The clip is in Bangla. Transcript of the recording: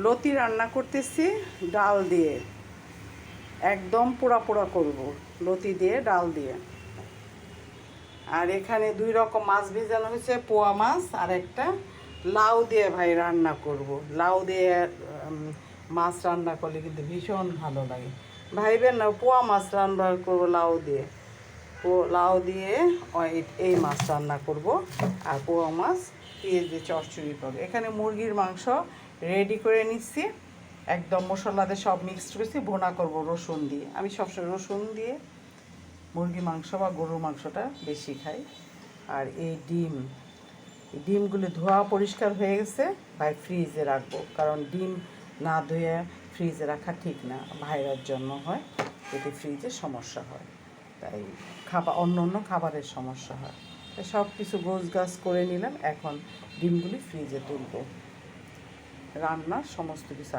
লতি রান্না করতেছি ডাল দিয়ে, একদম পোড়া পোড়া করব লতি দিয়ে ডাল দিয়ে। আর এখানে 2 রকম মাছ ভেজানো হয়েছে, পোয়া মাছ আর একটা লাউ দিয়ে ভাই রান্না করব। লাউ দিয়ে মাছ রান্না করলে কিন্তু ভীষণ ভালো লাগে। ভাইবেন না পোয়া মাছ রান্না করবো লাউ দিয়ে, লাউ দিয়ে এই মাছ রান্না করব। আর পোয়া মাছ পেঁয়াজ দিয়ে চচ্চড়ি করবো। এখানে মুরগির মাংস রেডি করে নিচ্ছি, একদম মশলাতে সব মিক্সড করেছি, ভুনা করব রসুন দিয়ে। আমি সবসময় রসুন দিয়ে মুরগি মাংস বা গরুর মাংসটা বেশি খাই। আর এই ডিমগুলো ধোয়া পরিষ্কার হয়ে গেছে, ভাই ফ্রিজে রাখবো, কারণ ডিম না ধুয়ে ফ্রিজে রাখা ঠিক না, ভাইরাস জন্ম হয়, এতে ফ্রিজে সমস্যা হয়, তাই অন্য অন্য খাবারের সমস্যা হয়। তাই সব কিছু গোছগাছ করে নিলাম, এখন ডিমগুলি ফ্রিজে তুলব, রান্নার সমস্ত কিছু